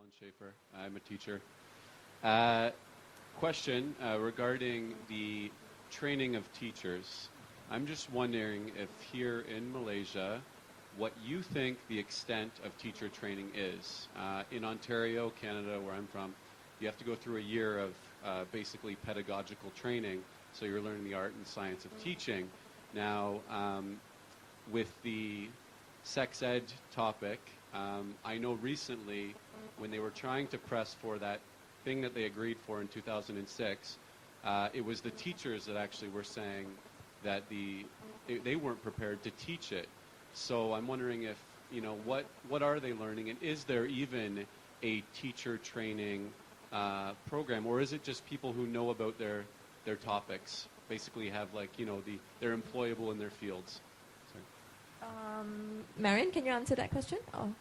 Aman Schaefer. I'm a teacher. Question regarding the training of teachers. I'm just wondering if here in Malaysia, what you think the extent of teacher training is. In Ontario, Canada, where I'm from, you have to go through a year of basically pedagogical training, so you're learning the art and science of teaching. Now, with the sex ed topic, I know recently when they were trying to press for that thing that they agreed for in 2006, it was the teachers that actually were saying that they weren't prepared to teach it. So I'm wondering if, what are they learning, and is there even a teacher training program, or is it just people who know about their topics, basically have they're employable in their fields? Marion, can you answer that question? Oh.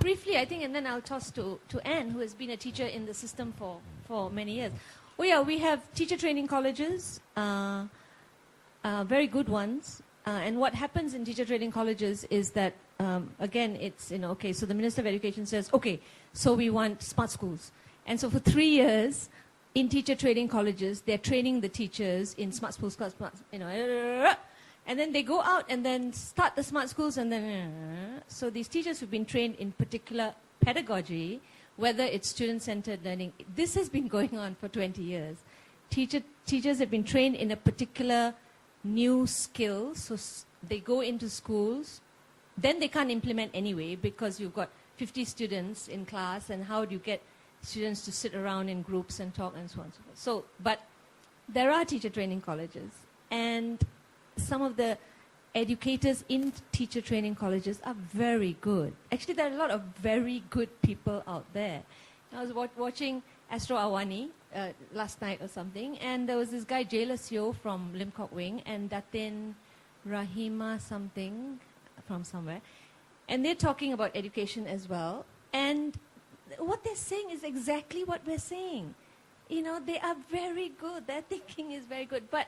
Briefly, I think, and then I'll toss to Anne, who has been a teacher in the system for many years. Oh yeah, we have teacher training colleges, very good ones. And what happens in teacher training colleges is that, again, it's, okay, so the Minister of Education says, okay, so we want smart schools. And so for 3 years, in teacher training colleges, they're training the teachers in smart schools, and then they go out and then start the smart schools, and then, so these teachers who've been trained in particular pedagogy, whether it's student-centered learning, this has been going on for 20 years. Teachers have been trained in a particular new skill, so they go into schools, then they can't implement anyway because you've got 50 students in class, and how do you get students to sit around in groups and talk and so on and so forth. So, but there are teacher training colleges, and some of the educators in teacher training colleges are very good. Actually, there are a lot of very good people out there. I was watching Astro Awani last night or something, and there was this guy, Jayla Seo from Lim Kok Wing, and Datin Rahima something from somewhere, and they're talking about education as well, and what they're saying is exactly what we're saying. They are very good, their thinking is very good, but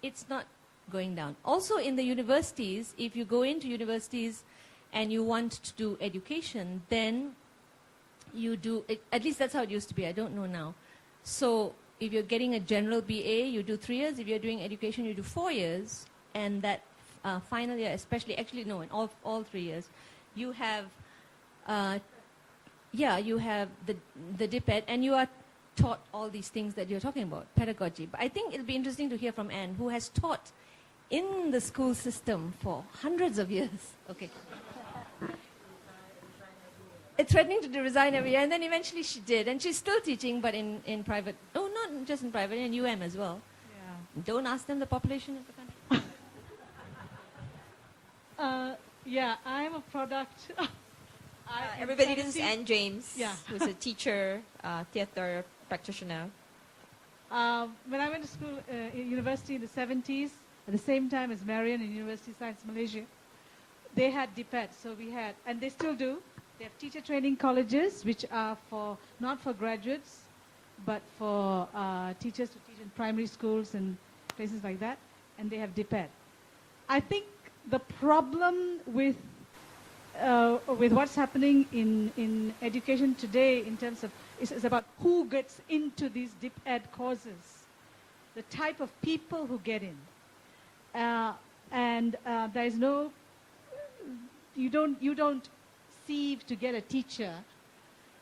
it's not going down. Also in the universities, if you go into universities and you want to do education, then you do, at least that's how it used to be, I don't know now. So if you're getting a general BA, you do 3 years. If you're doing education, you do 4 years. And that final year, in all 3 years, you have, you have the DipEd, and you are taught all these things that you're talking about, pedagogy. But I think it'll be interesting to hear from Anne, who has taught in the school system for hundreds of years. Okay. Threatening to resign every year, and then eventually she did, and she's still teaching, but in private. Oh, not just in private, in UM as well. Yeah. Don't ask them the population of the country. I'm a product. Everybody, this is Anne James, Yeah. who's a teacher, theatre practitioner. When I went to school, university in the 70s, at the same time as Marion in University of Science Malaysia, they had DipEd, so we had, and they still do. They have teacher training colleges, which are not for graduates, but for teachers to teach in primary schools and places like that, and they have DipEd. I think the problem with what's happening in education today in terms of, is about who gets into these DipEd courses, the type of people who get in. There is no, you don't sieve to get a teacher,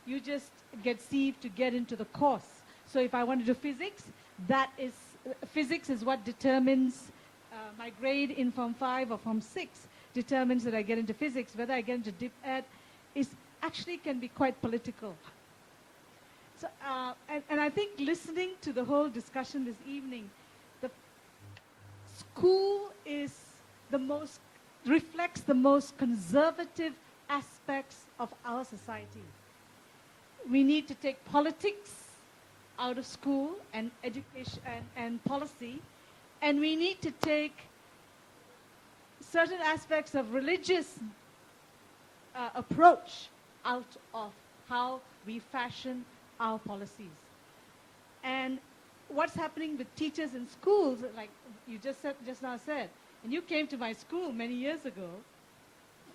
you just get sieved to get into the course. So if I want to do physics, physics is what determines my grade in Form 5 or Form 6, determines that I get into physics. Whether I get into DipEd can be quite political. So, and I think listening to the whole discussion this evening, the school reflects the most conservative aspects of our society. We need to take politics out of school and education and policy, and we need to take certain aspects of religious approach out of how we fashion our policies. And what's happening with teachers in schools, like you just now said, and you came to my school many years ago,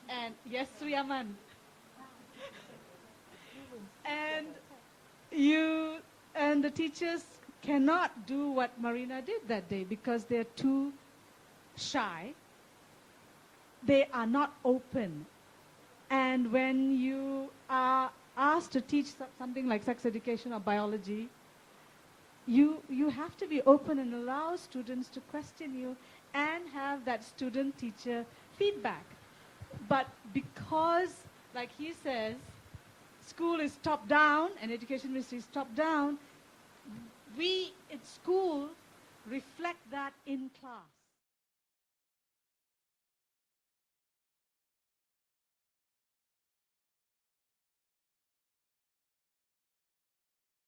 and yes, Sri Aman. And the teachers cannot do what Marina did that day because they're too shy. They are not open. And when you are asked to teach something like sex education or biology, you have to be open and allow students to question you and have that student-teacher feedback. But because, like he says, school is top-down and education ministry is top-down, we at school reflect that in class.